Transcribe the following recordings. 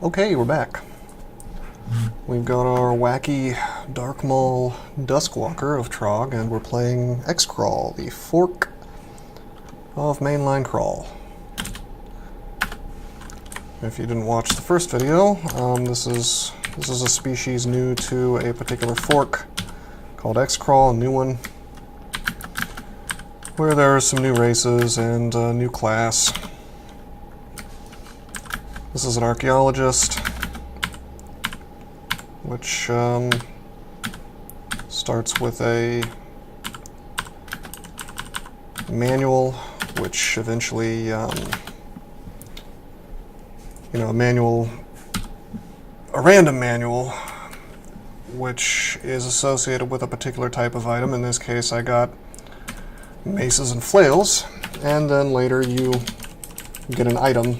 Okay, we're back. We've got our wacky Dark Maul Dusk Walker of Trog, and we're playing X-Crawl, the fork of mainline crawl. If you didn't watch the first video, this is a species new to a particular fork called X-Crawl, a new one, where there are some new races and a new class. This is an archaeologist, which starts with a manual, which eventually, a random manual, which is associated with a particular type of item. In this case, I got maces and flails, and then later you get an item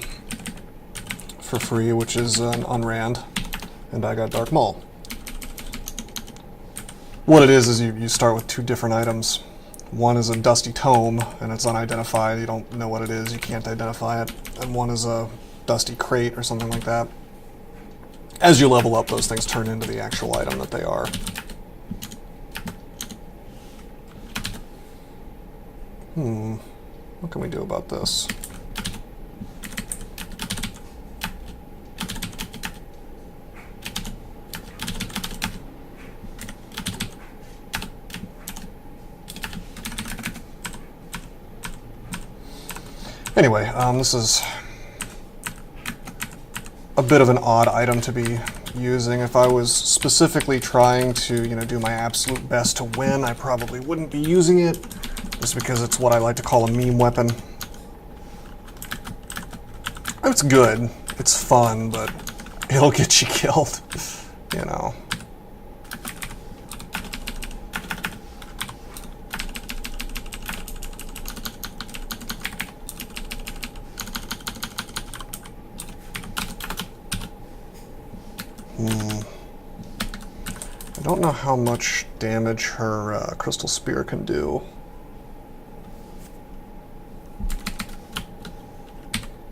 for free, which is an unrand, and I got Dark Maul. What it is you start with two different items. One is a dusty tome, and it's unidentified. You don't know what it is, you can't identify it. And one is a dusty crate or something like that. As you level up, those things turn into the actual item that they are. What can we do about this? Anyway, this is a bit of an odd item to be using. If I was specifically trying to, do my absolute best to win, I probably wouldn't be using it, just because it's what I like to call a meme weapon. It's good, it's fun, but it'll get you killed, I don't know how much damage her crystal spear can do.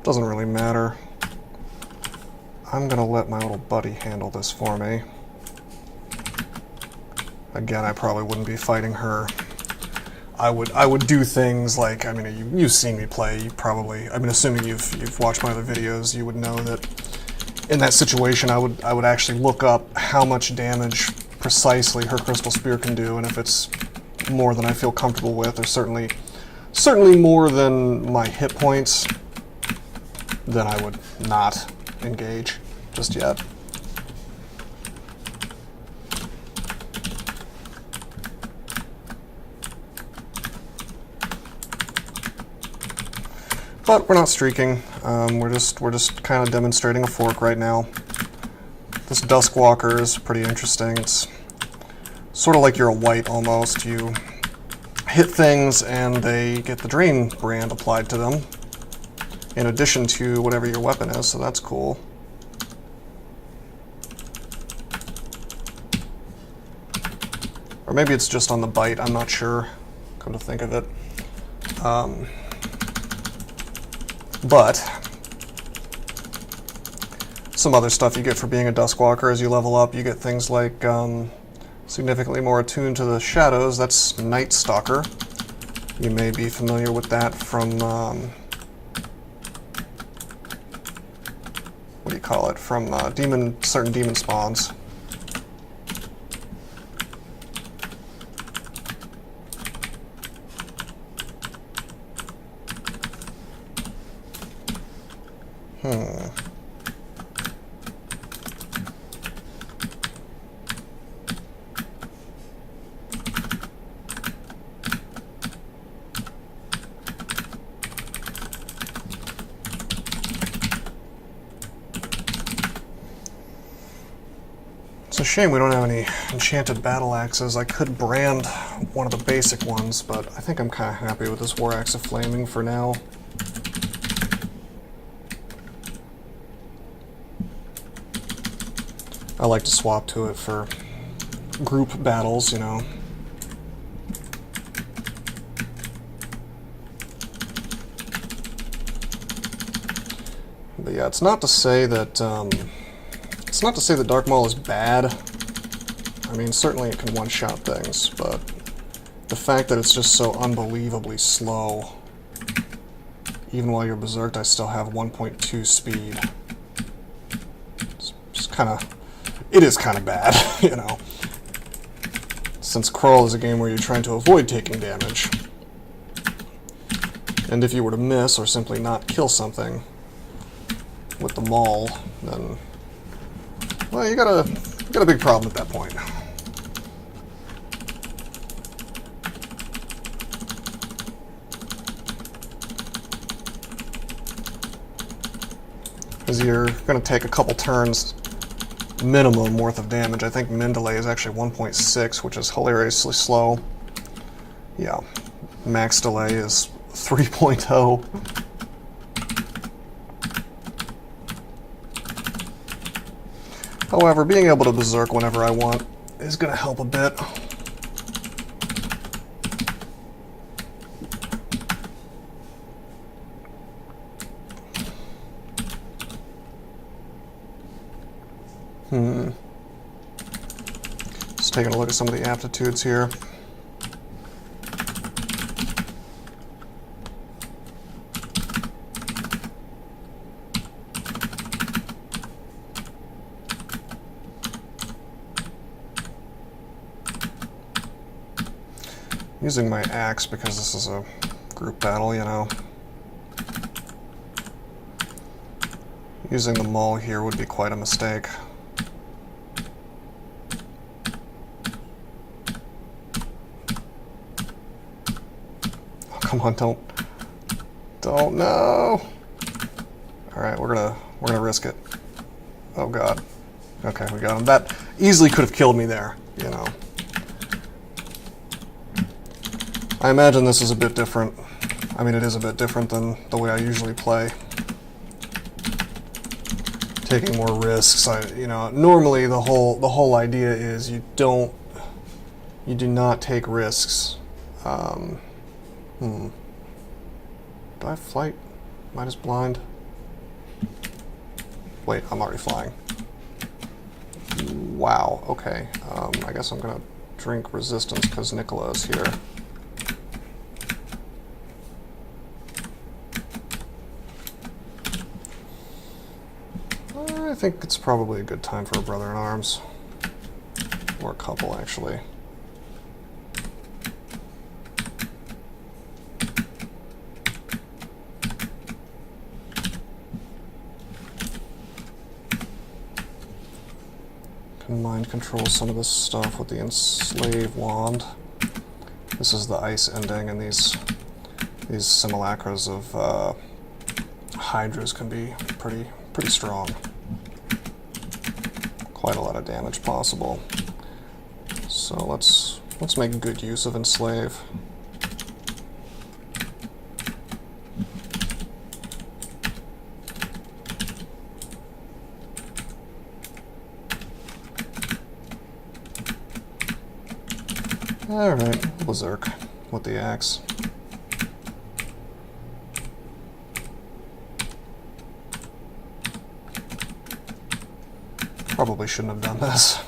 Doesn't really matter. I'm gonna let my little buddy handle this for me. Again, I probably wouldn't be fighting her. I would do things like, you've seen me play. You probably, assuming you've watched my other videos, you would know that in that situation, I would actually look up how much damage precisely her crystal spear can do, and if it's more than I feel comfortable with, or certainly more than my hit points, then I would not engage just yet. But we're not streaking. We're just kind of demonstrating a fork right now. This Dusk Walker is pretty interesting. It's sort of like you're a white almost. You hit things and they get the drain brand applied to them, in addition to whatever your weapon is, so that's cool. Or maybe it's just on the bite, I'm not sure, come to think of it. But some other stuff you get for being a Dusk Walker as you level up, you get things like significantly more attuned to the shadows. That's Night Stalker. You may be familiar with that from what do you call it? From certain demon spawns. It's a shame we don't have any enchanted battle axes. I could brand one of the basic ones, but I think I'm kind of happy with this War Axe of Flaming for now. I like to swap to it for group battles, But But yeah, it's not to say that Dark Maul is bad. I mean, certainly it can one-shot things, but the fact that it's just so unbelievably slow, even while you're berserked, I still have 1.2 speed. It's just kind of, it is kind of bad, you know. Since Crawl is a game where you're trying to avoid taking damage, and if you were to miss or simply not kill something with the Maul, then, well, you got a big problem at that point. Because you're going to take a couple turns minimum worth of damage. I think min delay is actually 1.6, which is hilariously slow. Yeah, max delay is 3.0. However, being able to berserk whenever I want is going to help a bit. Just taking a look at some of the aptitudes here. Using my axe because this is a group battle, you know. Using the maul here would be quite a mistake. Oh, come on, don't no. All right, we're gonna risk it. Oh God. Okay, we got him. That easily could have killed me there, you know. I imagine this is a bit different. I mean, it is a bit different than the way I usually play. Taking more risks. You know, normally the whole idea is you do not take risks. Do I have flight? Am I just blind? Wait, I'm already flying. Wow. Okay. I guess I'm gonna drink resistance because Nicola is here. I think it's probably a good time for a brother-in-arms. Or a couple, actually. Can mind control some of this stuff with the Enslave Wand. This is the ice ending, and these simulacras of Hydras can be pretty strong. Quite a lot of damage possible. So let's make good use of Enslave. Alright, Berserk with the axe. Probably shouldn't have done this.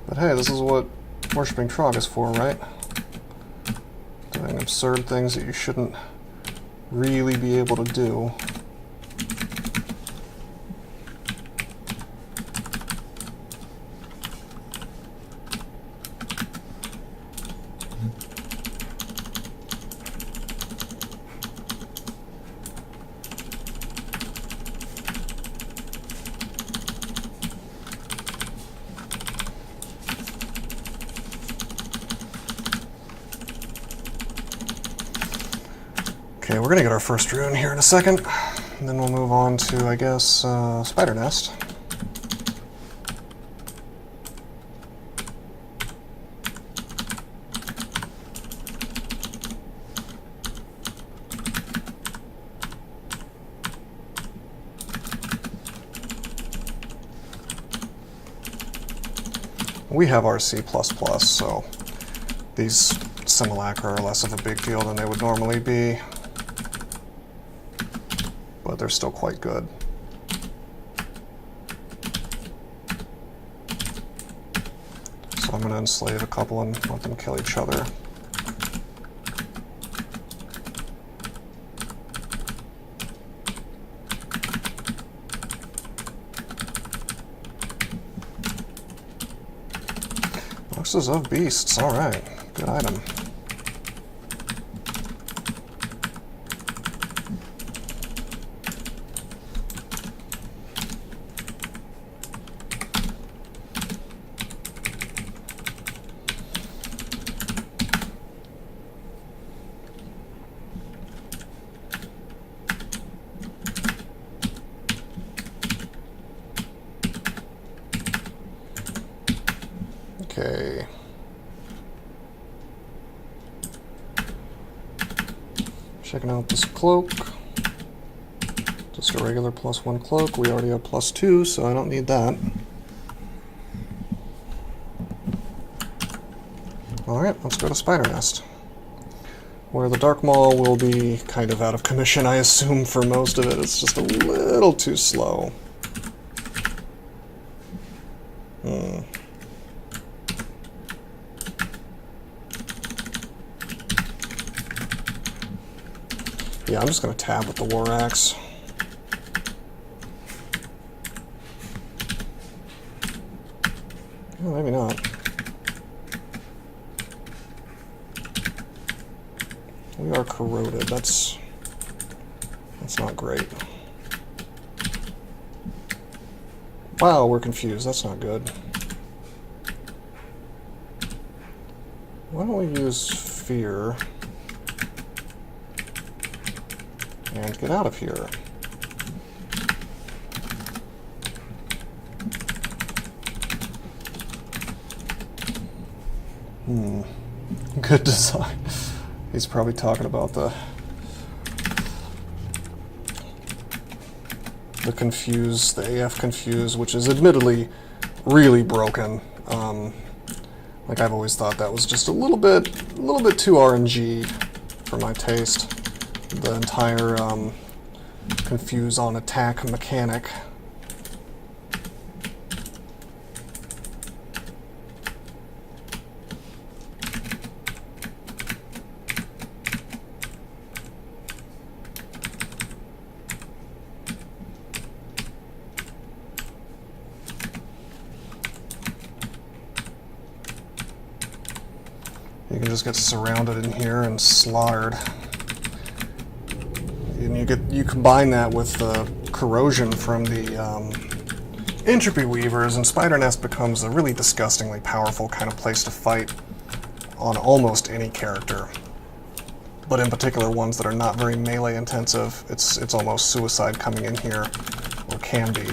But hey, this is what worshipping Trog is for, right? Doing absurd things that you shouldn't really be able to do. Okay, we're gonna get our first rune here in a second, and then we'll move on to, I guess, Spider Nest. We have our C++, so these simulacra are less of a big deal than they would normally be, but they're still quite good. So I'm going to enslave a couple and let them kill each other. Boxes of beasts, alright. Good item. Okay. Checking out this cloak. Just a regular +1 cloak. We already have +2, so I don't need that. Alright, let's go to Spider Nest, where the Dark Maul will be kind of out of commission, I assume, for most of it. It's just a little too slow. Yeah, I'm just going to tab with the War Axe. Oh, maybe not. We are corroded. That's not great. Wow, we're confused. That's not good. Why don't we use Fear and get out of here? Good design. He's probably talking about the Confuse, the AF Confuse, which is admittedly really broken. Like, I've always thought that was just a little bit too RNG for my taste. The entire Confuse on attack mechanic. You can just get surrounded in here and slaughtered. And you combine that with the corrosion from the Entropy Weavers, and Spider Nest becomes a really disgustingly powerful kind of place to fight on almost any character. But in particular ones that are not very melee intensive, it's almost suicide coming in here, or can be.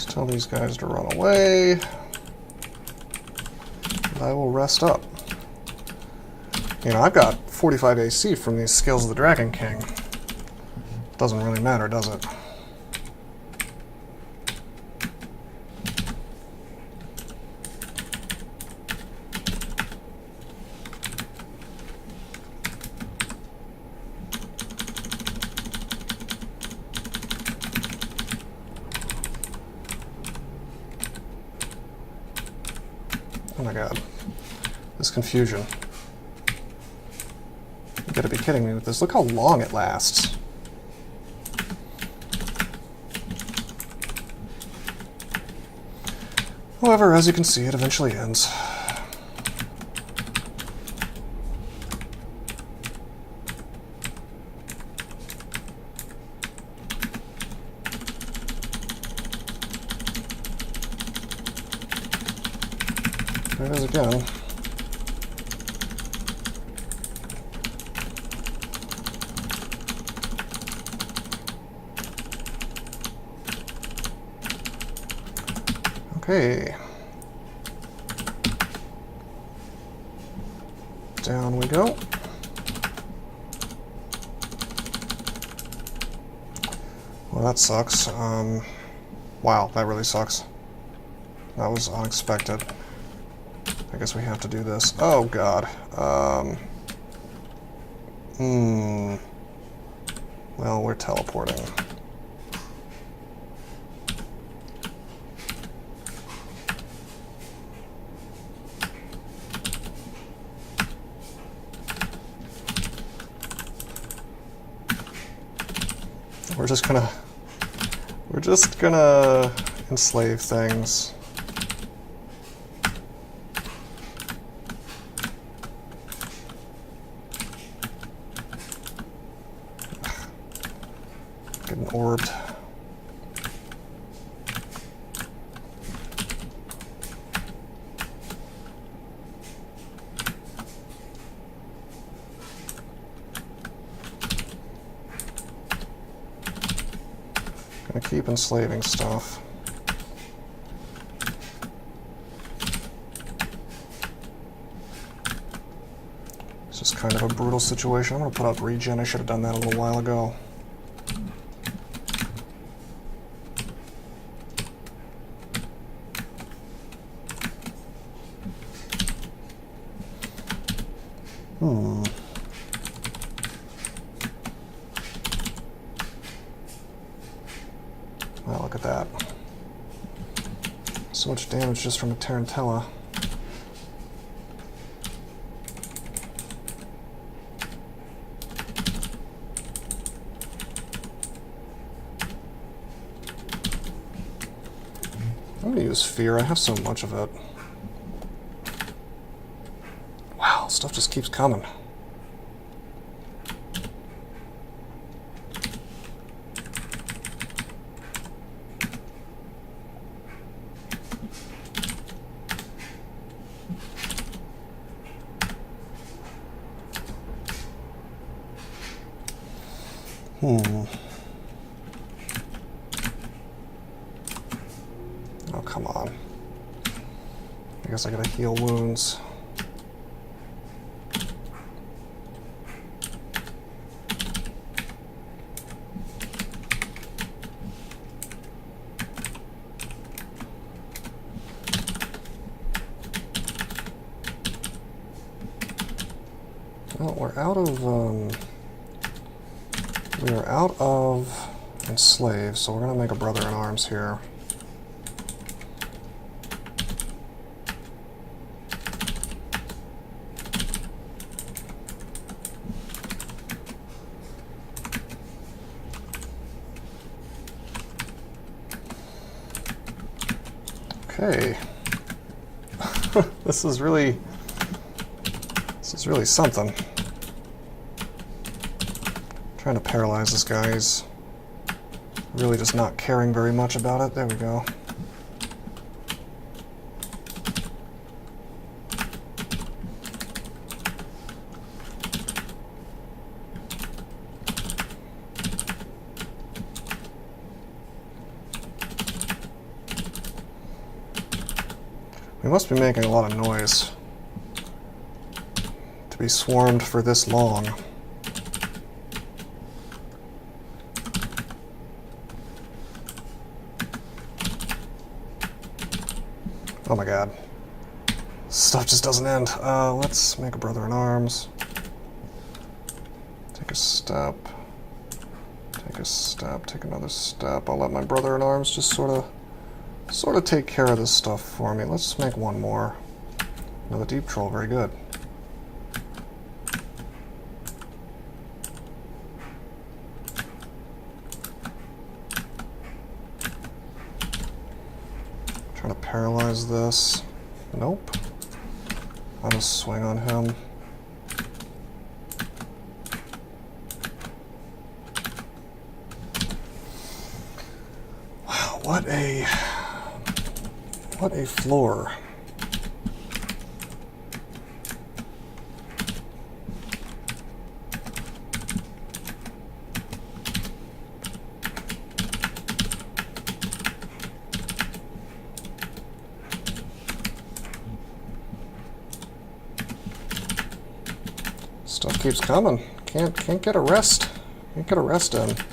Tell these guys to run away, and I will rest up. You know, I've got 45 AC from these Skills of the Dragon King. Doesn't really matter, does it? Oh my god. This confusion. You gotta be kidding me with this. Look how long it lasts. However, as you can see, it eventually ends. There it is again. Okay. Down we go. Well, that sucks. Wow, that really sucks. That was unexpected. I guess we have to do this. Oh, God. Well, we're teleporting. We're just gonna enslave things. Getting orbed. Gonna keep enslaving stuff. It's just kind of a brutal situation. I'm gonna put out regen. I should have done that a little while ago. Wow, look at that. So much damage just from a Tarantella. I'm gonna use fear. I have so much of it. Wow, stuff just keeps coming. Oh, come on. I guess I gotta heal wounds. Well, we're out of, we are out of enslave, so we're gonna make a brother-in-arms here. Okay. This is really something. Trying to paralyze this guy. He's really just not caring very much about it. There we go. We must be making a lot of noise to be swarmed for this long. Oh my god. Stuff just doesn't end. Let's make a brother-in-arms. Take a step. Take a step. Take another step. I'll let my brother-in-arms just sort of take care of this stuff for me. Let's make one more. Another deep troll. Very good. Trying to paralyze this. Nope. I'll just swing on him. Wow, what a floor. keeps coming. Can't get a rest. Can't get a rest in. At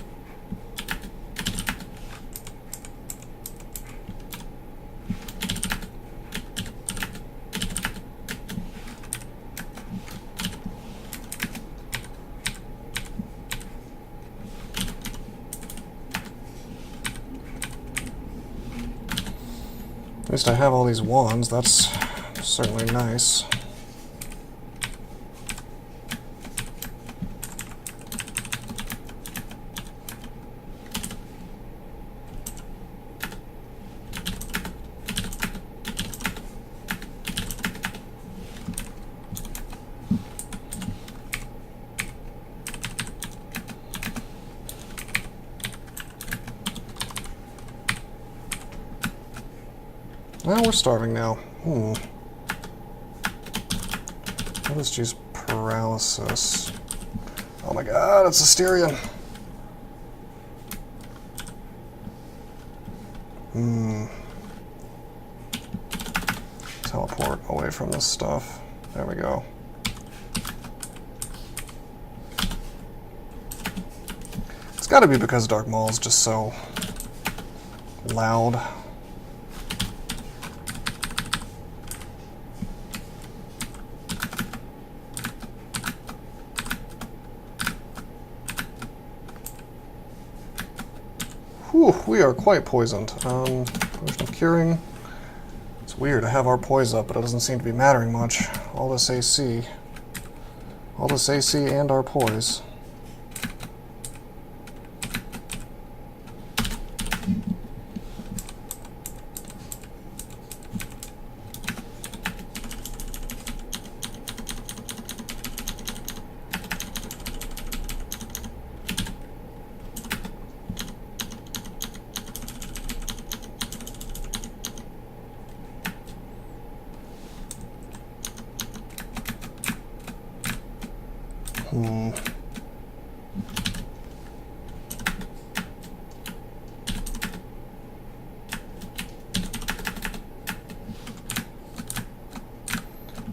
least I have all these wands. That's certainly nice. Well, we're starving now. What is just paralysis? Oh my god, it's a Styrian. Teleport away from this stuff. There we go. It's gotta be because Dark Maul is just so loud. Whew, we are quite poisoned. Potion of curing. It's weird, I have our poise up, but it doesn't seem to be mattering much. All this AC. All this AC and our poise.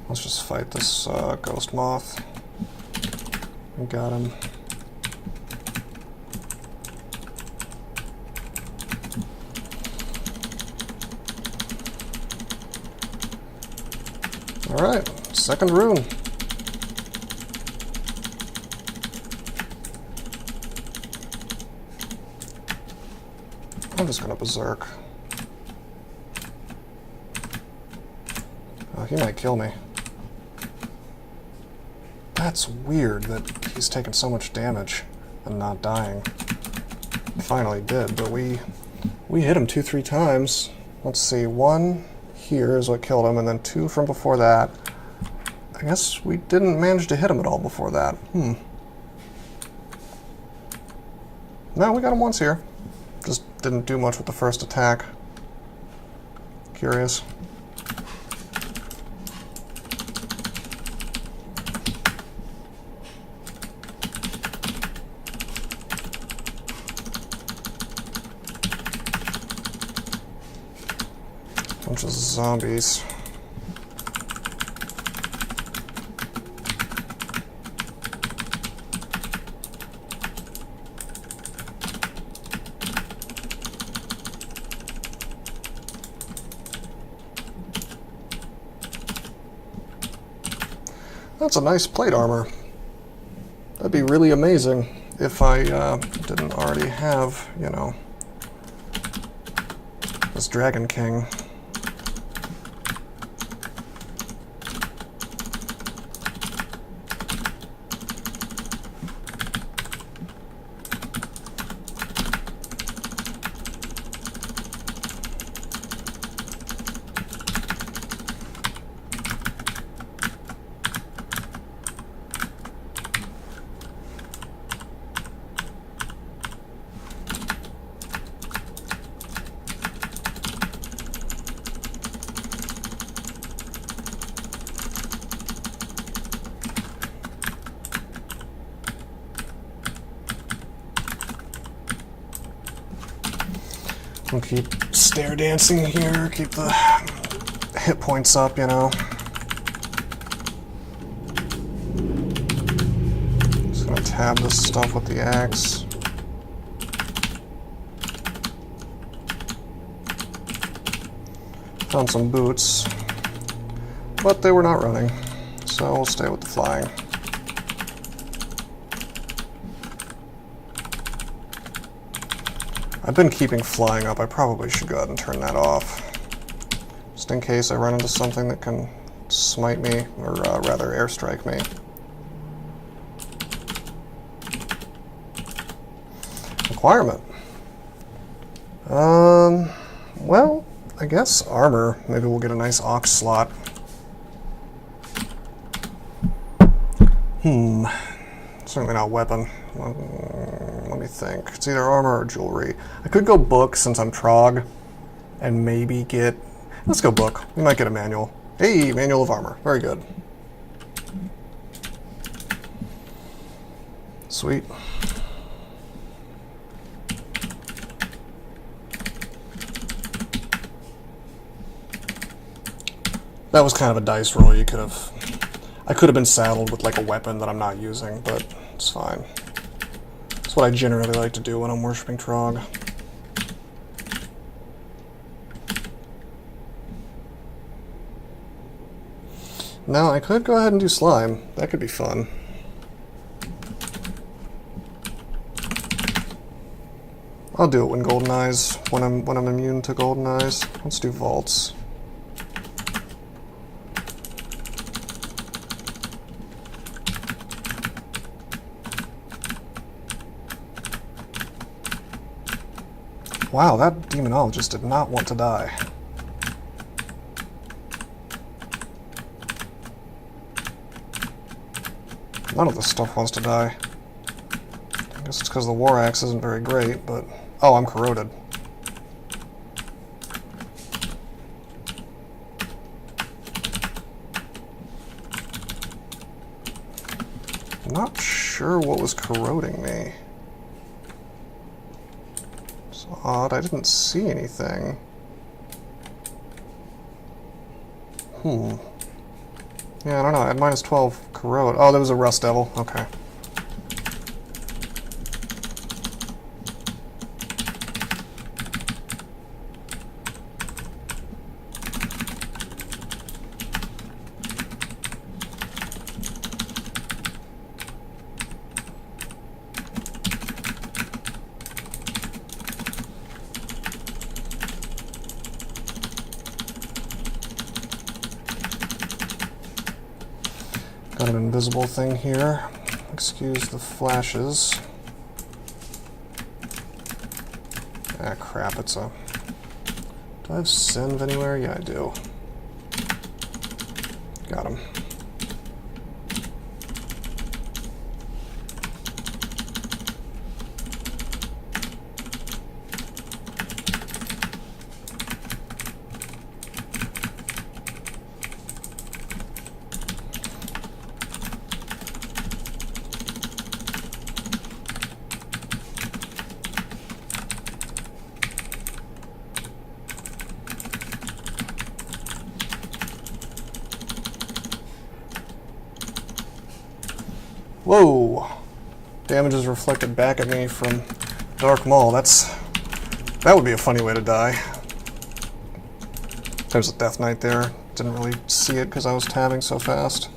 Let's just fight this ghost moth. We got him. Alright, second rune. I'm just gonna berserk. Oh, he might kill me. That's weird that he's taken so much damage and not dying. He finally did, but we hit him 2-3 times. Let's see, 1 here is what killed him, and then 2 from before that. I guess we didn't manage to hit him at all before that. No, we got him once here. Just didn't do much with the first attack. Curious. Bunch of zombies. That's a nice plate armor. That'd be really amazing if I didn't already have, you know, this Dragon King. We'll keep stair dancing here, keep the hit points up, you know. Probably tab this stuff with the axe. Found some boots, but they were not running, so we'll stay with the flying. I've been keeping flying up. I probably should go ahead and turn that off, just in case I run into something that can smite me, or rather airstrike me. Requirement. Well, I guess armor. Maybe we'll get a nice ox slot. Certainly not weapon. Let me think. It's either armor or jewelry. I could go book since I'm Trog, and maybe get... Let's go book. We might get a manual. Hey, manual of armor. Very good. Sweet. That was kind of a dice roll. You could have... I could have been saddled with like a weapon that I'm not using, but it's fine. That's what I generally like to do when I'm worshipping Trog. Now I could go ahead and do slime. That could be fun. I'll do it when golden eyes, when I'm immune to golden eyes. Let's do vaults. Wow, that demonologist did not want to die. None of this stuff wants to die. I guess it's because the war axe isn't very great, but... Oh, I'm corroded. I'm not sure what was corroding me. It's odd, I didn't see anything. Yeah, I don't know, at minus 12 corrode. Oh, there was a rust devil, okay. Got an invisible thing here. Excuse the flashes. Ah, crap, it's a... Do I have Synv anywhere? Yeah, I do. Got him. Whoa! Damage is reflected back at me from Dark Maul. That would be a funny way to die. There's a Death Knight there. Didn't really see it because I was tabbing so fast.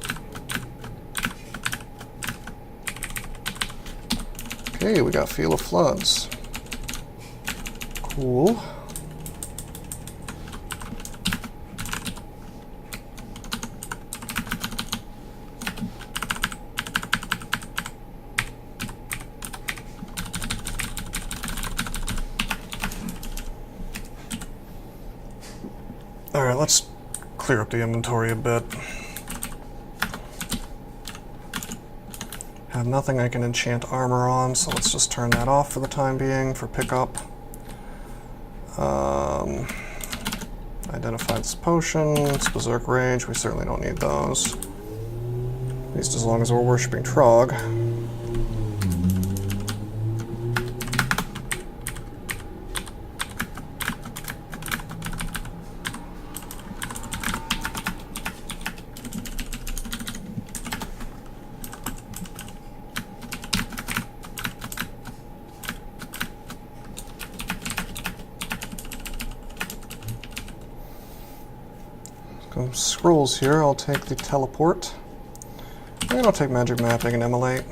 Okay, we got Feel of Floods. Cool. Alright, let's clear up the inventory a bit. Have nothing I can enchant armor on, so let's just turn that off for the time being for pickup. Identify this potion, it's Berserk Rage, we certainly don't need those. At least as long as we're worshipping Trog. Go scrolls here, I'll take the teleport. And I'll take magic mapping and immolate.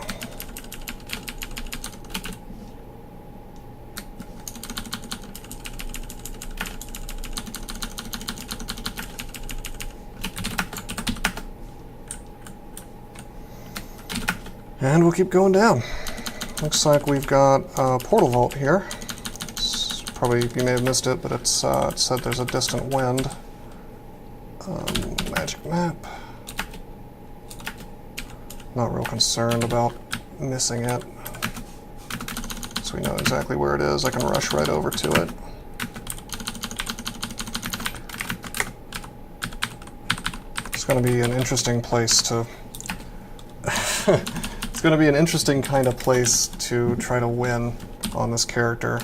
And we'll keep going down. Looks like we've got a portal vault here. It's probably, you may have missed it, but it said there's a distant wind. Magic map. Not real concerned about missing it. So we know exactly where it is. I can rush right over to it. It's going to be an interesting place to... It's going to be an interesting kind of place to try to win on this character.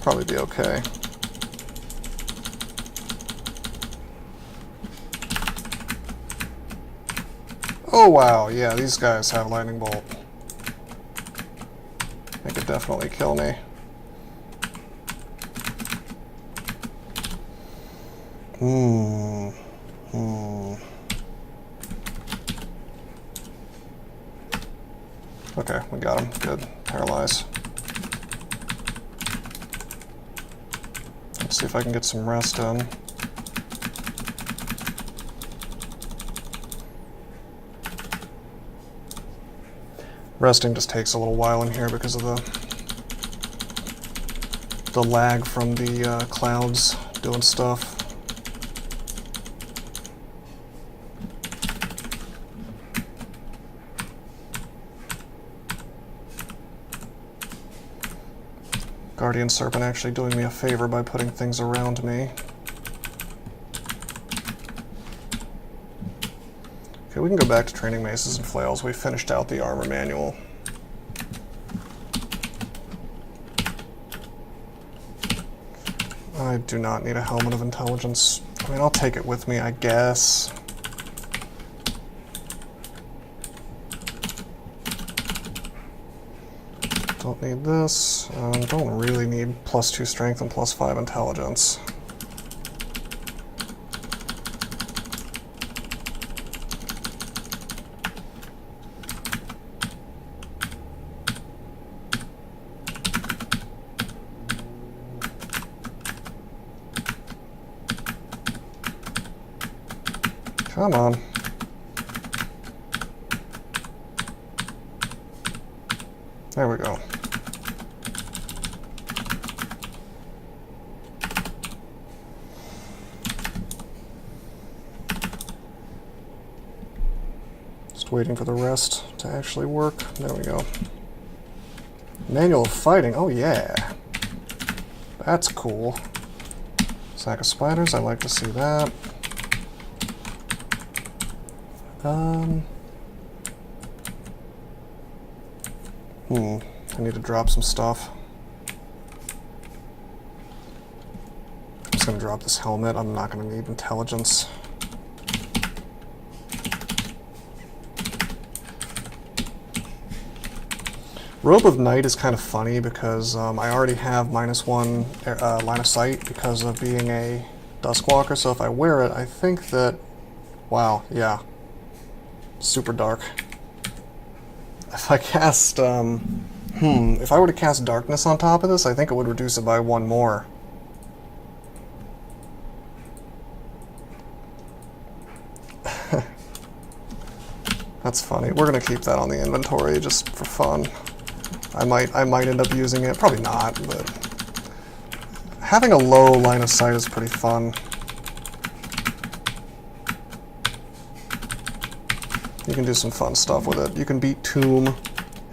Probably be okay. Oh wow, yeah, these guys have lightning bolt. They could definitely kill me. Okay, we got him. Good. Paralyze. Let's see if I can get some rest in. Resting just takes a little while in here because of the lag from the clouds doing stuff. Guardian Serpent actually doing me a favor by putting things around me. Okay, we can go back to training maces and flails. We finished out the armor manual. I do not need a helmet of intelligence. I mean, I'll take it with me, I guess. Don't need this. Don't really need +2 strength and +5 intelligence. Come on. There we go. Just waiting for the rest to actually work. There we go. Manual of fighting. Oh yeah. That's cool. Sack of spiders. I like to see that. I need to drop some stuff. I'm just going to drop this helmet. I'm not going to need intelligence. Robe of Night is kind of funny because I already have -1 line of sight because of being a Dusk Walker, so if I wear it, I think that... Wow, yeah. Super dark. If I cast, if I were to cast Darkness on top of this, I think it would reduce it by 1 more. That's funny. We're gonna keep that on the inventory just for fun. I might end up using it. Probably not, but having a low line of sight is pretty fun. You can do some fun stuff with it. You can beat Tomb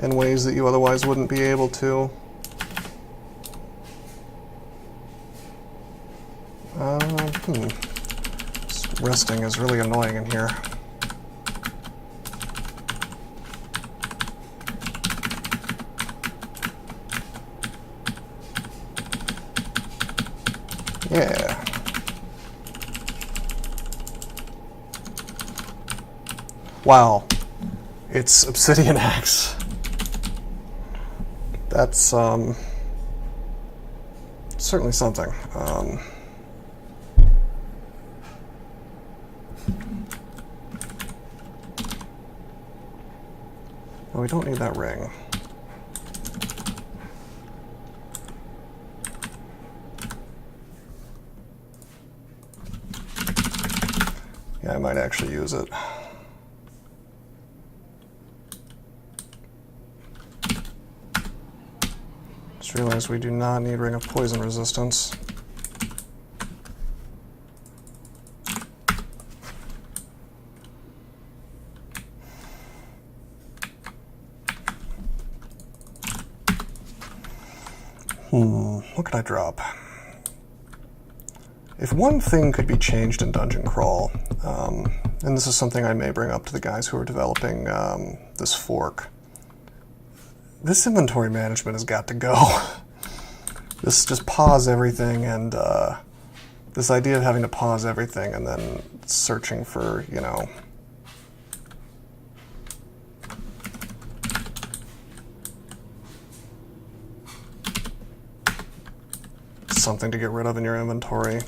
in ways that you otherwise wouldn't be able to. Just resting is really annoying in here. Yeah. Wow. It's Obsidian Axe. That's, certainly something. Well, we don't need that ring. Yeah, I might actually use it. Just realized we do not need Ring of Poison resistance. What could I drop? If one thing could be changed in Dungeon Crawl, and this is something I may bring up to the guys who are developing this fork, this inventory management has got to go. This just pause everything, and this idea of having to pause everything and then searching for, you know, something to get rid of in your inventory.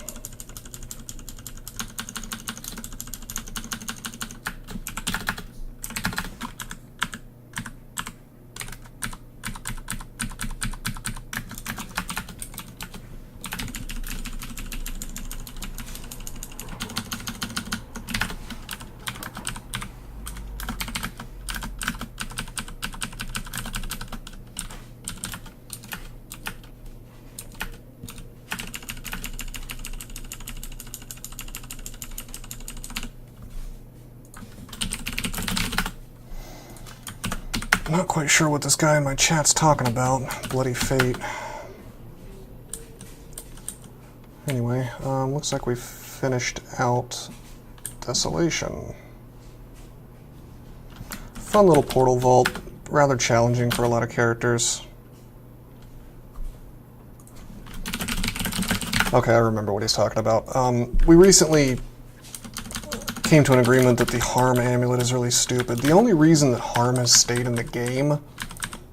I'm not quite sure what this guy in my chat's talking about. Bloody fate. Anyway, looks like we've finished out Desolation. Fun little portal vault. Rather challenging for a lot of characters. Okay, I remember what he's talking about. We recently came to an agreement that the Harm amulet is really stupid. The only reason that Harm has stayed in the game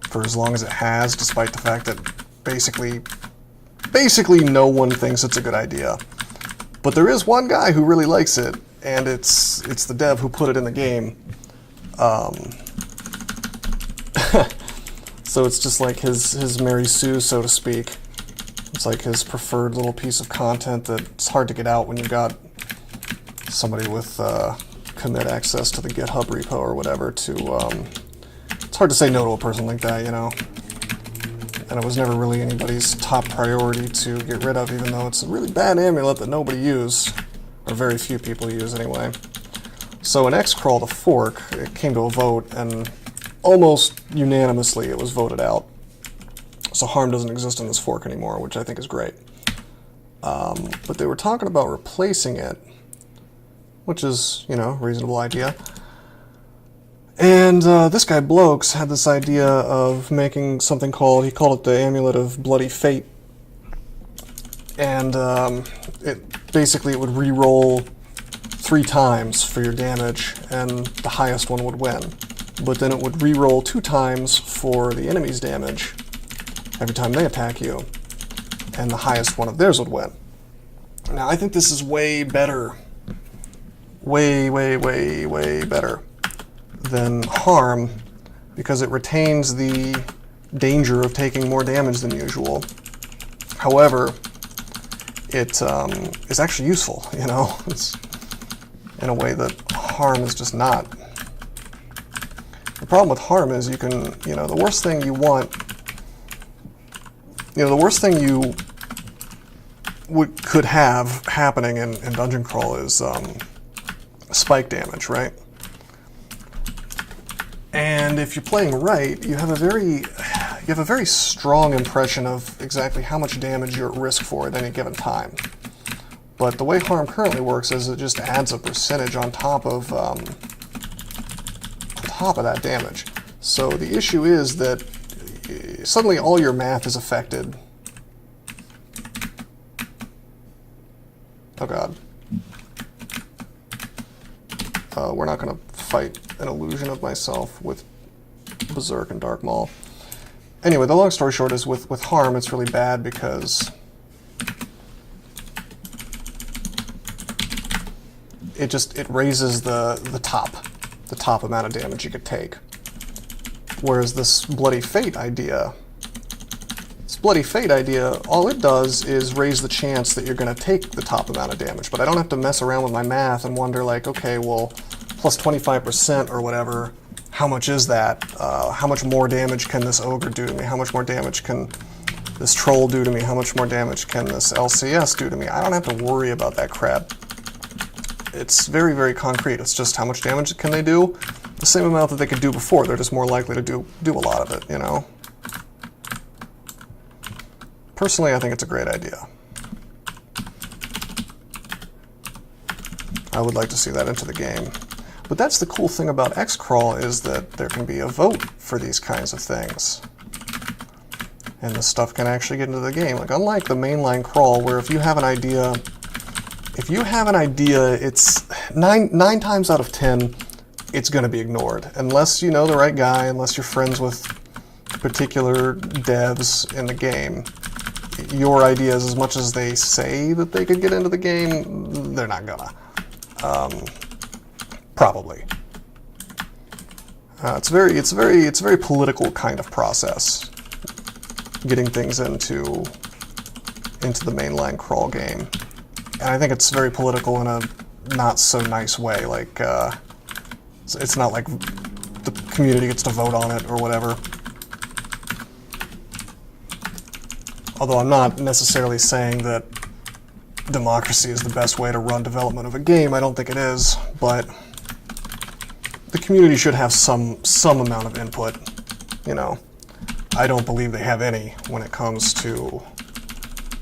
for as long as it has, despite the fact that basically no one thinks it's a good idea. But there is one guy who really likes it, and it's the dev who put it in the game. So it's just like his Mary Sue, so to speak. It's like his preferred little piece of content that's hard to get out when you've got somebody with commit access to the GitHub repo or whatever to, it's hard to say no to a person like that, you know. And it was never really anybody's top priority to get rid of, even though it's a really bad amulet that nobody used, or very few people use anyway. So in X-Crawl, the fork, it came to a vote, and almost unanimously it was voted out. So Harm doesn't exist in this fork anymore, which I think is great. But they were talking about replacing it, which is, you know, a reasonable idea. And this guy Blokes had this idea of making something called, he called it the Amulet of Bloody Fate. And it would re-roll 3 times for your damage, and the highest one would win. But then it would re-roll 2 times for the enemy's damage every time they attack you, and the highest one of theirs would win. Now, I think this is way better. Way better than Harm, because it retains the danger of taking more damage than usual. However, it is actually useful, you know? It's in a way that Harm is just not. The problem with Harm is you can, you know, the worst thing you want, you know, the worst thing you could have happening in Dungeon Crawl is spike damage, right? And if you're playing right, you have a very strong impression of exactly how much damage you're at risk for at any given time. But the way Harm currently works is it just adds a percentage on top of that damage. So the issue is that suddenly all your math is affected. Oh god. We're not going to fight an illusion of myself with Berserk and Dark Maul. Anyway, the long story short is with Harm, it's really bad because it raises the top amount of damage you could take. Whereas this Bloody Fate idea, all it does is raise the chance that you're going to take the top amount of damage, but I don't have to mess around with my math and wonder, like, okay, well, plus 25% or whatever, how much is that? How much more damage can this ogre do to me? How much more damage can this troll do to me? How much more damage can this LCS do to me? I don't have to worry about that crap. It's very, very concrete. It's just how much damage can they do? The same amount that they could do before. They're just more likely to do a lot of it, you know? Personally, I think it's a great idea. I would like to see that into the game. But that's the cool thing about X-Crawl, is that there can be a vote for these kinds of things. And the stuff can actually get into the game. Like, unlike the mainline crawl, where if you have an idea, it's nine times out of 10, it's going to be ignored. Unless you know the right guy, unless you're friends with particular devs in the game. Your ideas, as much as they say that they could get into the game, they're not gonna. Probably. It's a very political kind of process, getting things into the mainline crawl game, and I think it's very political in a not so nice way. Like, it's not like the community gets to vote on it or whatever. Although I'm not necessarily saying that democracy is the best way to run development of a game. I don't think it is, but the community should have some amount of input, you know. I don't believe they have any when it comes to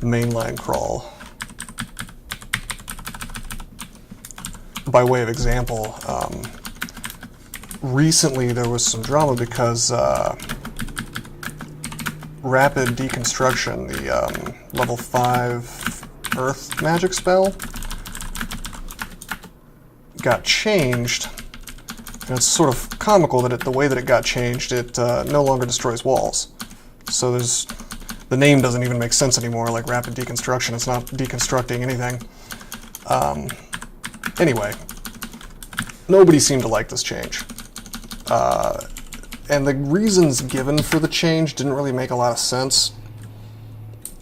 mainline crawl. By way of example, recently there was some drama because Rapid Deconstruction, the level 5 Earth magic spell, got changed. And it's sort of comical that the way that it got changed, it no longer destroys walls. So the name doesn't even make sense anymore, like Rapid Deconstruction. It's not deconstructing anything. Anyway, nobody seemed to like this change. And the reasons given for the change didn't really make a lot of sense.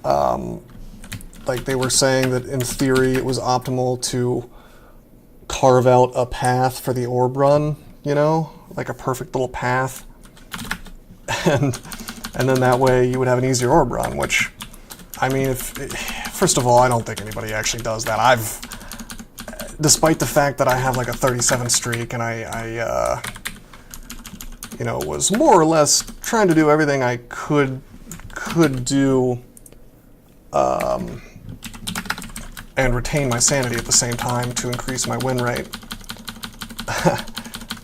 Like, they were saying that in theory it was optimal to carve out a path for the orb run, you know, like a perfect little path. And then that way you would have an easier orb run, which, I mean, first of all, I don't think anybody actually does that. Despite the fact that I have like a 37 streak and I you know, was more or less trying to do everything I could do and retain my sanity at the same time to increase my win rate.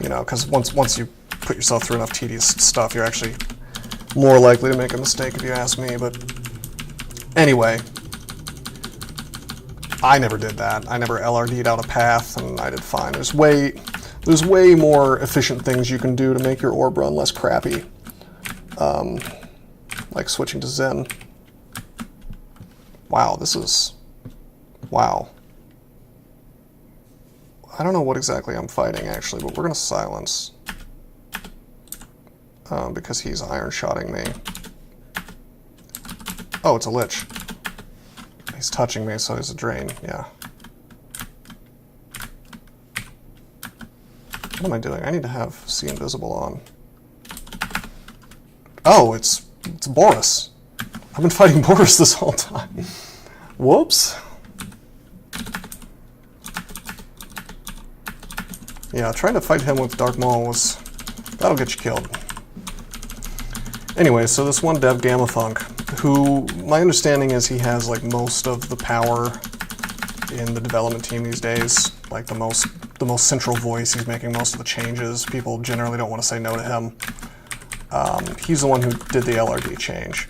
You know, because once you put yourself through enough tedious stuff, you're actually more likely to make a mistake, if you ask me. But anyway, I never did that. I never LRD'd out a path, and I did fine. There's way more efficient things you can do to make your orb run less crappy, like switching to Zen. Wow, wow. I don't know what exactly I'm fighting, actually, but we're going to silence, because he's iron-shotting me. Oh, it's a lich. He's touching me, so he's a drain, yeah. What am I doing? I need to have See Invisible on. Oh, it's Boris. I've been fighting Boris this whole time. Whoops. Yeah, trying to fight him with Dark Maul that'll get you killed. Anyway, so this one dev, Gammathunk, who, my understanding is he has like most of the power in the development team these days, like the most central voice. He's making most of the changes. People generally don't want to say no to him. He's the one who did the LRD change.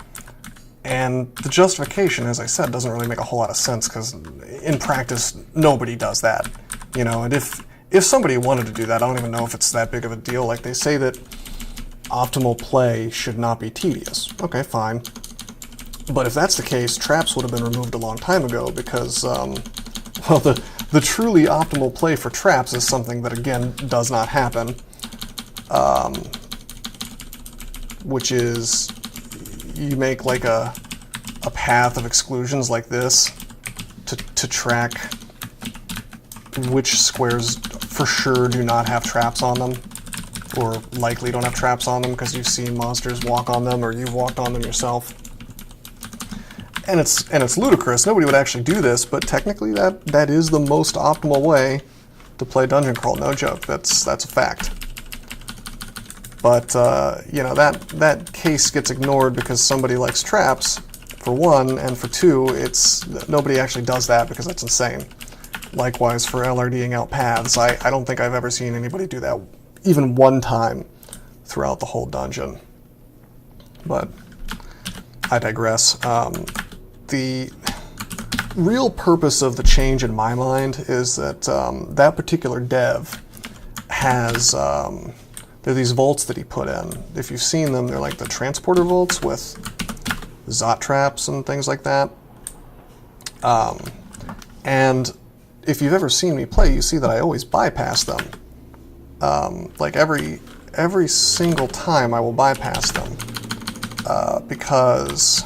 And the justification, as I said, doesn't really make a whole lot of sense, because in practice, nobody does that. You know, and if somebody wanted to do that, I don't even know if it's that big of a deal. Like, they say that optimal play should not be tedious. Okay, fine. But if that's the case, traps would have been removed a long time ago, because Well, the truly optimal play for traps is something that, again, does not happen, which is you make like a path of exclusions like this to track which squares for sure do not have traps on them, or likely don't have traps on them because you've seen monsters walk on them or you've walked on them yourself. And it's ludicrous. Nobody would actually do this, but technically that is the most optimal way to play dungeon crawl. No joke. That's a fact. But you know, that case gets ignored because somebody likes traps, for one, and for two, nobody actually does that because that's insane. Likewise for LRDing out paths, I don't think I've ever seen anybody do that even one time throughout the whole dungeon. But I digress. The real purpose of the change in my mind is that that particular dev has, there are these vaults that he put in. If you've seen them, they're like the transporter vaults with Zot traps and things like that. And if you've ever seen me play, you see that I always bypass them. Like every single time I will bypass them because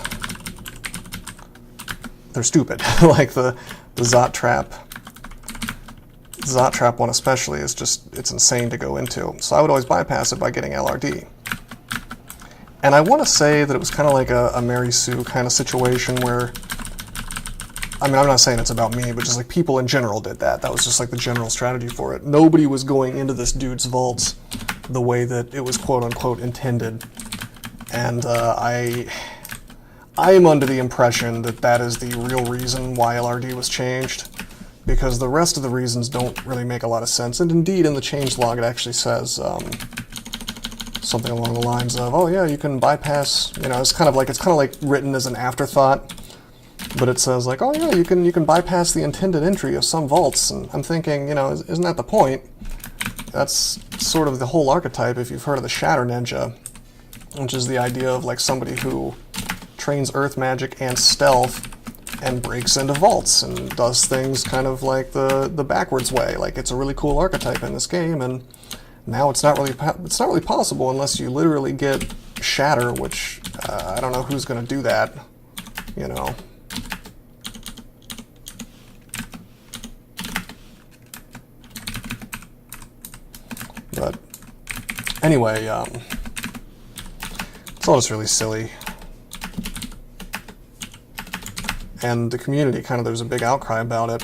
they're stupid. Like the Zot trap one especially is just, it's insane to go into. So I would always bypass it by getting LRD. And I want to say that it was kind of like a Mary Sue kind of situation where, I mean, I'm not saying it's about me, but just like people in general did that. That was just like the general strategy for it. Nobody was going into this dude's vaults the way that it was quote unquote intended. And I am under the impression that that is the real reason why LRD was changed, because the rest of the reasons don't really make a lot of sense. And indeed, in the changelog, it actually says something along the lines of, "Oh yeah, you can bypass." You know, it's kind of like written as an afterthought, but it says like, "Oh yeah, you can bypass the intended entry of some vaults." And I'm thinking, you know, isn't that the point? That's sort of the whole archetype. If you've heard of the Shatter Ninja, which is the idea of like somebody who trains earth magic and stealth and breaks into vaults and does things kind of like the backwards way. Like, it's a really cool archetype in this game, and now it's not really possible unless you literally get Shatter, which I don't know who's going to do that, you know. But anyway, it's all just really silly. And the community, kind of, there's a big outcry about it.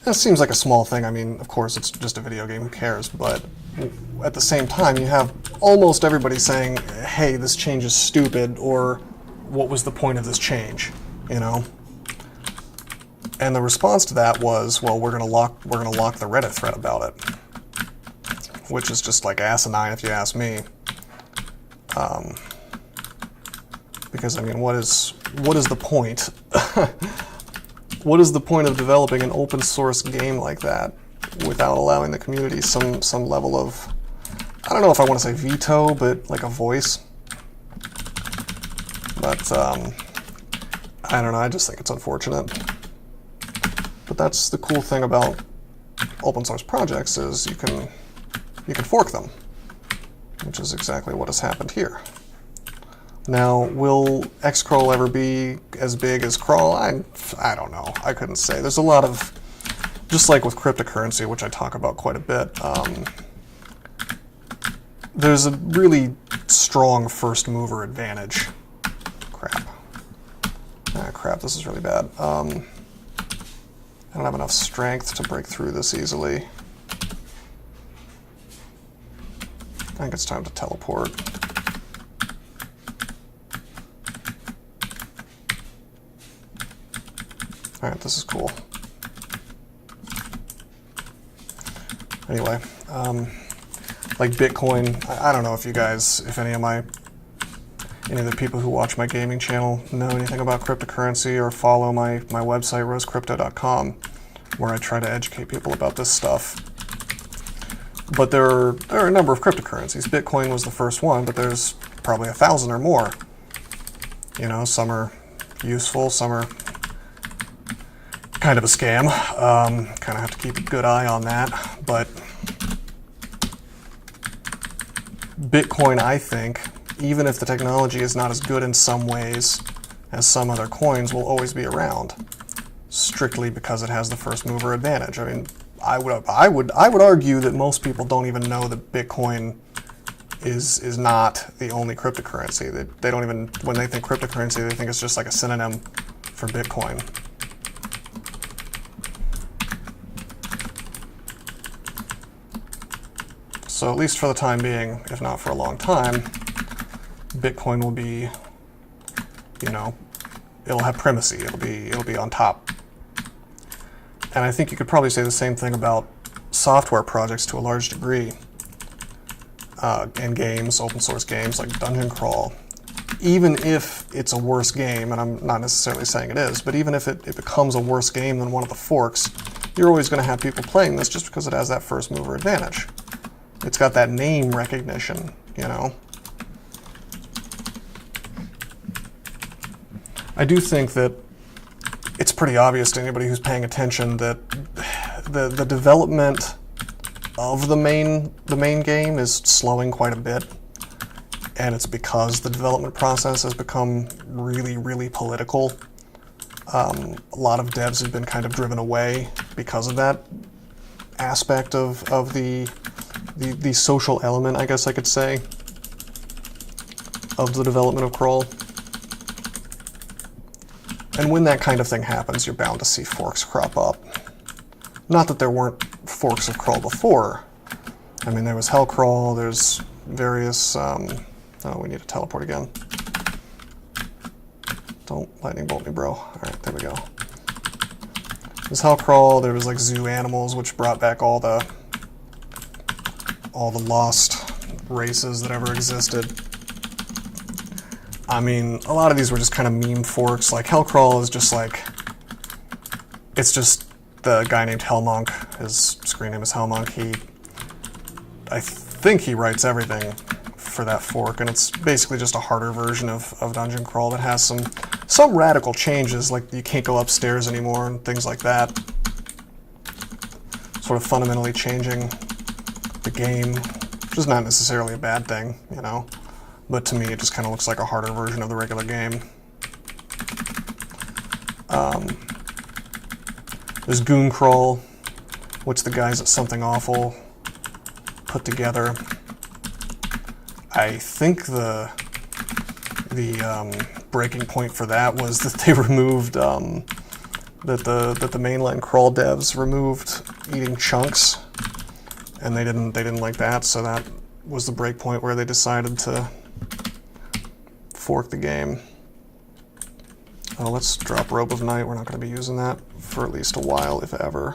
It seems like a small thing. I mean, of course, it's just a video game, who cares? But at the same time, you have almost everybody saying, hey, this change is stupid, or what was the point of this change, you know? And the response to that was, well, we're gonna lock the Reddit thread about it, which is just like asinine if you ask me. Because I mean, what is the point? What is the point of developing an open source game like that without allowing the community some level of, I don't know if I want to say veto, but like a voice? But I don't know, I just think it's unfortunate. But that's the cool thing about open source projects, is you can fork them, which is exactly what has happened here. Now, will Xcrawl ever be as big as Crawl? I don't know. I couldn't say. There's a lot of, just like with cryptocurrency, which I talk about quite a bit, there's a really strong first mover advantage. Crap. Ah, crap, this is really bad. I don't have enough strength to break through this easily. I think it's time to teleport. Alright, this is cool. Anyway, like Bitcoin, I don't know if you guys, if any of the people who watch my gaming channel know anything about cryptocurrency or follow my website, rosecrypto.com, where I try to educate people about this stuff. But there are a number of cryptocurrencies. Bitcoin was the first one, but there's probably 1,000 or more. You know, some are useful, some are kind of a scam. Kind of have to keep a good eye on that. But Bitcoin, I think, even if the technology is not as good in some ways as some other coins, will always be around, strictly because it has the first mover advantage. I mean, I would argue that most people don't even know that Bitcoin is not the only cryptocurrency. They don't even, when they think cryptocurrency, they think it's just like a synonym for Bitcoin. So at least for the time being, if not for a long time, Bitcoin will be, you know, it'll have primacy. It'll be on top. And I think you could probably say the same thing about software projects to a large degree. And games, open source games like Dungeon Crawl. Even if it's a worse game, and I'm not necessarily saying it is, but even if it becomes a worse game than one of the forks, you're always going to have people playing this just because it has that first mover advantage. It's got that name recognition, you know. I do think that it's pretty obvious to anybody who's paying attention that the development of the main game is slowing quite a bit, and it's because the development process has become really, really political. A lot of devs have been kind of driven away because of that aspect of the social element, I guess I could say, of the development of Crawl. And when that kind of thing happens, you're bound to see forks crop up. Not that there weren't forks of Crawl before. I mean, there was Hell Crawl, there's various... oh, we need to teleport again. Don't lightning bolt me, bro. Alright, there we go. There's Hell Crawl, there was like Zoo Animals, which brought back all the lost races that ever existed. I mean, a lot of these were just kind of meme forks. Like Hell Crawl is just like... It's just the guy named Hellmonk. His screen name is Hellmonk. I think he writes everything for that fork, and it's basically just a harder version of Dungeon Crawl that has some radical changes, like you can't go upstairs anymore and things like that. Sort of fundamentally changing the game, which is not necessarily a bad thing, you know. But to me, it just kind of looks like a harder version of the regular game. There's Goon Crawl, which the guys at Something Awful put together. I think the breaking point for that was that they removed that the mainline Crawl devs removed eating chunks, and they didn't like that, so that was the break point where they decided to fork the game. Oh, let's drop Robe of Night. We're not going to be using that for at least a while, if ever.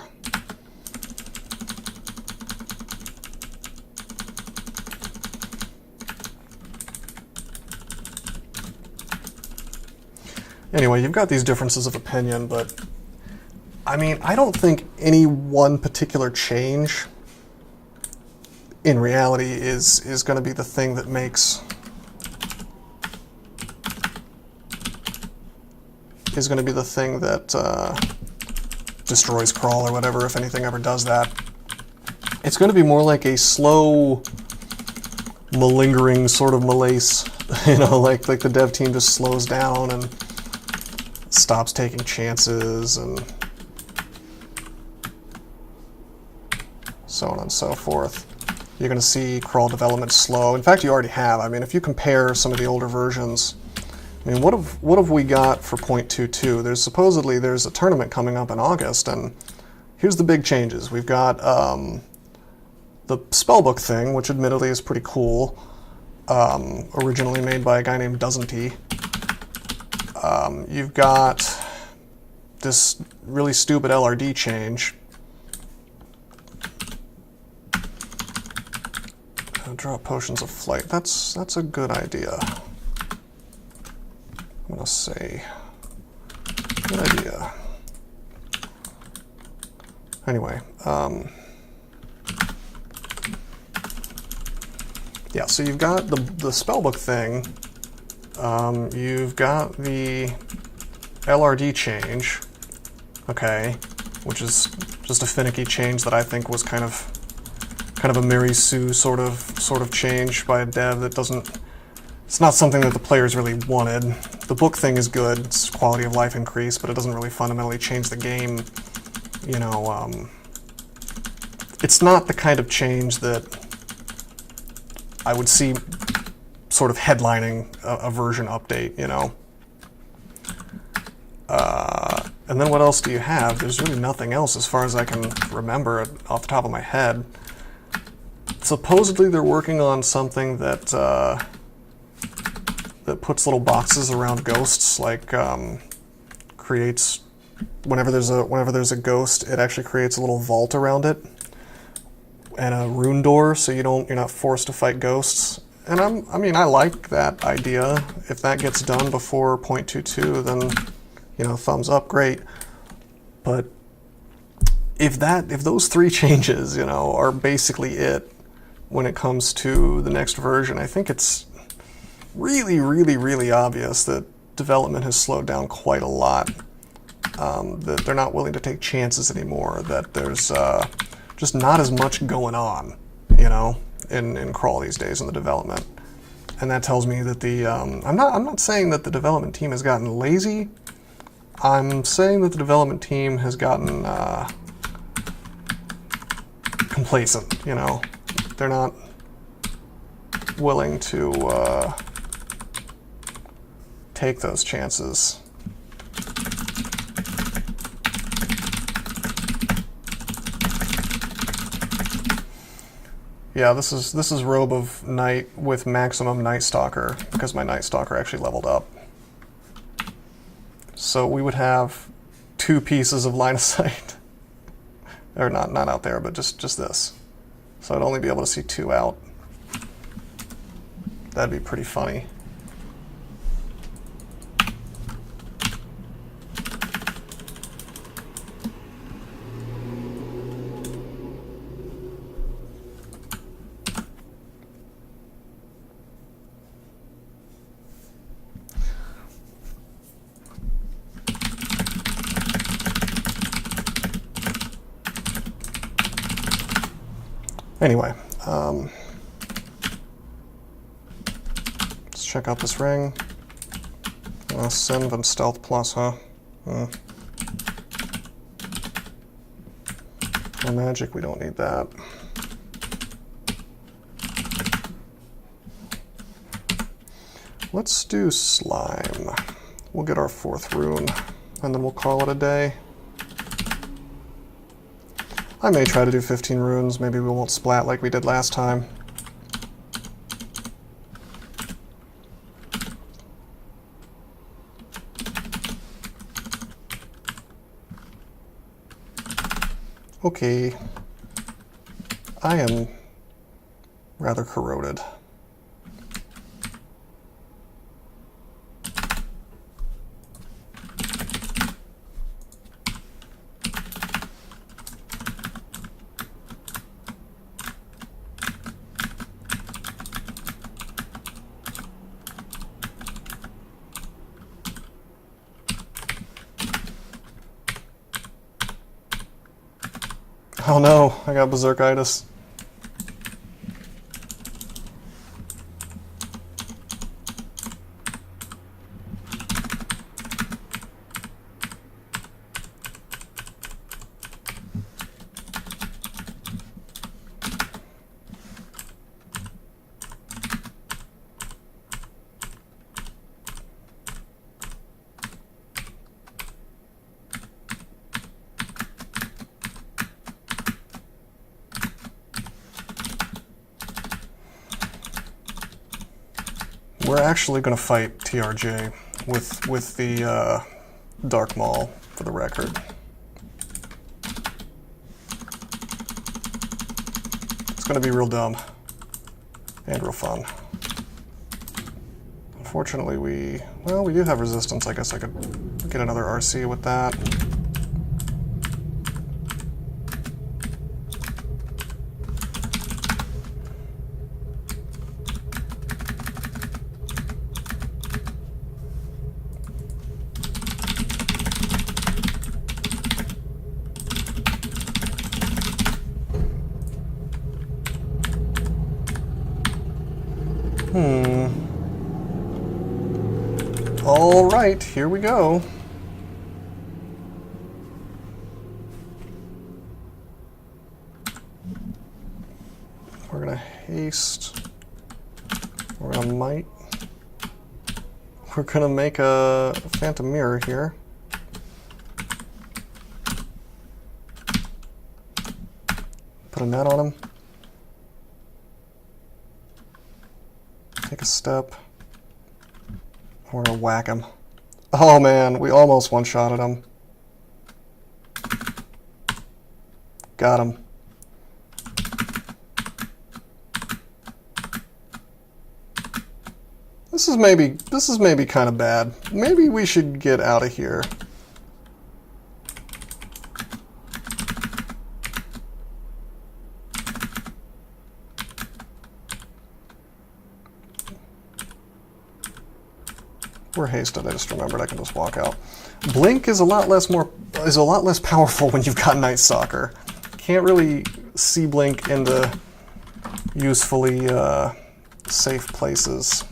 Anyway, you've got these differences of opinion, but I mean, I don't think any one particular change in reality is going to be the thing that makes... is going to be the thing that destroys Crawl or whatever, if anything ever does that. It's going to be more like a slow, malingering sort of malaise, you know, like the dev team just slows down and stops taking chances and so on and so forth. You're going to see Crawl development slow. In fact, you already have. I mean, if you compare some of the older versions, I mean, what have we got for 0.22? There's a tournament coming up in August, and here's the big changes. We've got the spellbook thing, which admittedly is pretty cool, originally made by a guy named Doesn't He. You've got this really stupid LRD change. Drop potions of flight. That's a good idea. I'm gonna say good idea. Anyway, yeah. So you've got the spellbook thing. You've got the LRD change, okay, which is just a finicky change that I think was kind of a Mary Sue sort of change by a dev that doesn't. It's not something that the players really wanted. The book thing is good, it's quality of life increase, but it doesn't really fundamentally change the game. You know, it's not the kind of change that I would see sort of headlining a version update, you know. And then what else do you have? There's really nothing else as far as I can remember off the top of my head. Supposedly they're working on something that that puts little boxes around ghosts, like creates whenever there's a ghost, it actually creates a little vault around it and a rune door, so you're not forced to fight ghosts. And I mean I like that idea. If that gets done before 0.22, then you know, thumbs up, great. But if those 3 changes, you know, are basically it when it comes to the next version, I think it's really, really, really obvious that development has slowed down quite a lot. That they're not willing to take chances anymore. That there's just not as much going on, you know, in Crawl these days in the development. And that tells me that I'm not saying that the development team has gotten lazy. I'm saying that the development team has gotten complacent, you know. They're not willing to take those chances. Yeah, this is Robe of Night with maximum Night Stalker, because my Night Stalker actually leveled up. So we would have 2 pieces of line of sight. Or not out there, but just this. So I'd only be able to see 2 out. That'd be pretty funny. Anyway, let's check out this ring. Synv and Stealth Plus, huh? No magic, we don't need that. Let's do Slime. We'll get our 4th rune, and then we'll call it a day. I may try to do 15 runes, maybe we won't splat like we did last time. Okay. I am rather corroded. Oh no, I got berserkitis. We're actually going to fight TRJ with the Dark Maul, for the record. It's going to be real dumb and real fun. Unfortunately, we do have resistance. I guess I could get another RC with that. All right, here we go. We're gonna haste. We're gonna might. We're gonna make a phantom mirror here. Put a net on him. Take a step. We're gonna whack him. Oh man, we almost one-shotted him. Got him. This is maybe kind of bad. Maybe we should get out of here. We're hasted. I just remembered I can just walk out. Blink is a lot less powerful when you've got Night Stalker. Can't really see Blink into usefully safe places.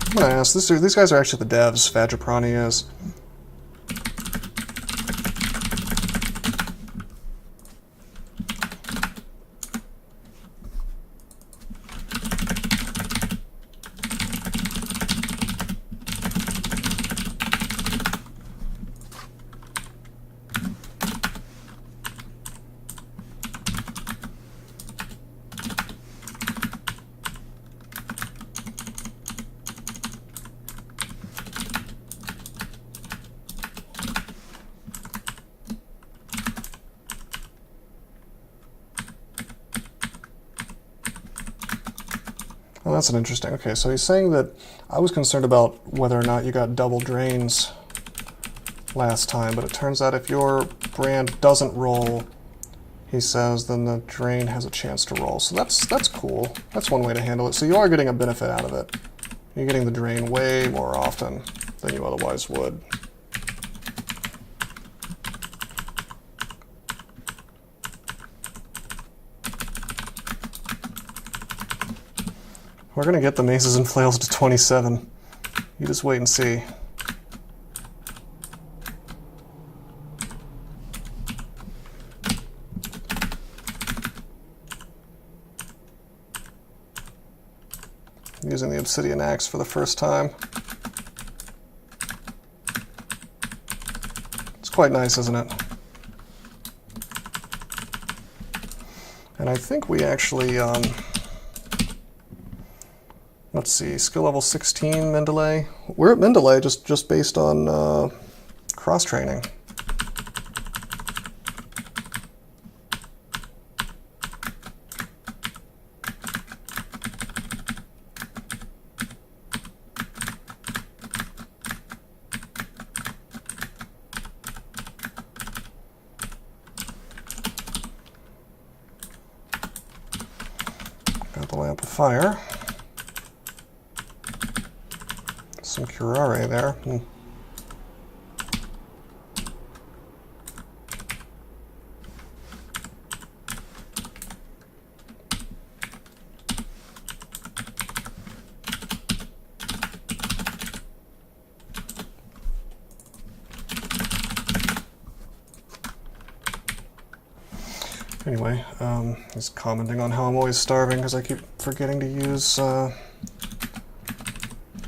I'm gonna ask, these guys are actually the devs, Vajraprani is. Well, that's an interesting. Okay, so he's saying that I was concerned about whether or not you got double drains last time, but it turns out if your brand doesn't roll, he says, then the drain has a chance to roll. So that's cool. That's one way to handle it. So you are getting a benefit out of it. You're getting the drain way more often than you otherwise would. We're going to get the maces and flails to 27. You just wait and see. Using the obsidian axe for the first time. It's quite nice, isn't it? And I think we actually... let's see, skill level 16, Mendeley. We're at Mendeley just based on cross-training. Got the lamp of fire. Some curare there. Anyway, he's commenting on how I'm always starving because I keep forgetting to use,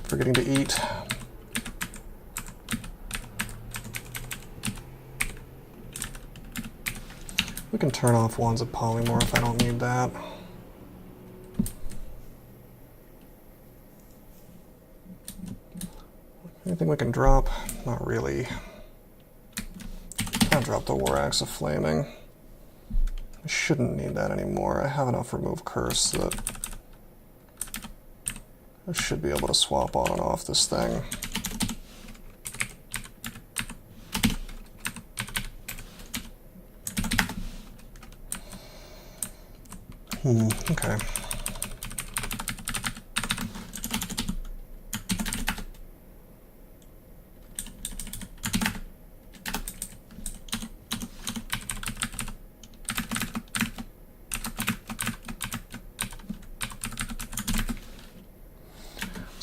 forgetting to eat. We can turn off Wands of Polymorph, I don't need that. Anything we can drop? Not really. I'll drop the War Axe of Flaming. I shouldn't need that anymore. I have enough Remove Curse that I should be able to swap on and off this thing. Okay.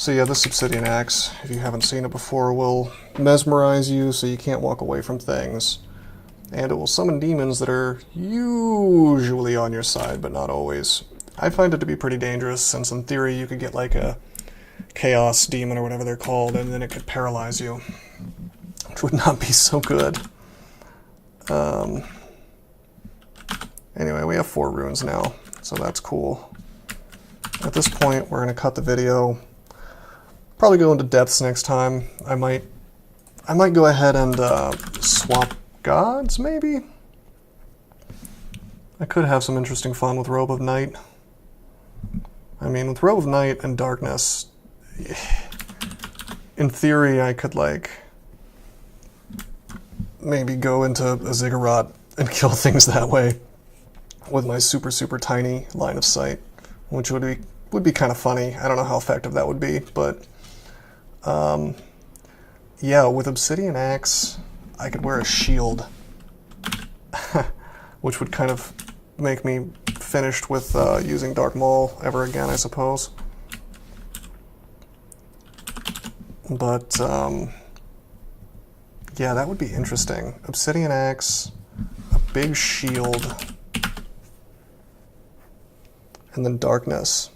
So yeah, this obsidian axe, if you haven't seen it before, will mesmerize you so you can't walk away from things. And it will summon demons that are usually on your side, but not always. I find it to be pretty dangerous, since in theory you could get like a chaos demon or whatever they're called, and then it could paralyze you, which would not be so good. Anyway, we have 4 runes now, so that's cool. At this point, we're going to cut the video. Probably go into depths next time. I might go ahead and swap gods, maybe? I could have some interesting fun with Robe of Night. I mean, with Robe of Night and Darkness, in theory, I could, like, maybe go into a ziggurat and kill things that way with my super, super tiny line of sight, which would be kind of funny. I don't know how effective that would be, but yeah, with Obsidian Axe, I could wear a shield, which would kind of make me finished with using Dark Maul ever again, I suppose. But yeah, that would be interesting. Obsidian Axe, a big shield, and then Darkness.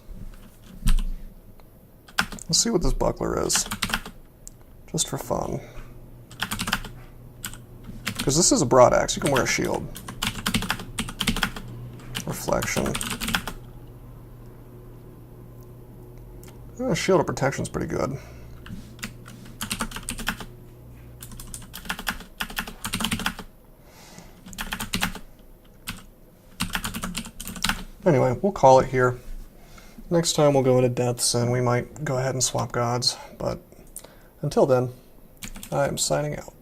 Let's see what this buckler is, just for fun. Because this is a broad axe, you can wear a shield. Reflection. Shield of Protection's pretty good. Anyway, we'll call it here. Next time we'll go into depths and we might go ahead and swap gods, but until then, I am signing out.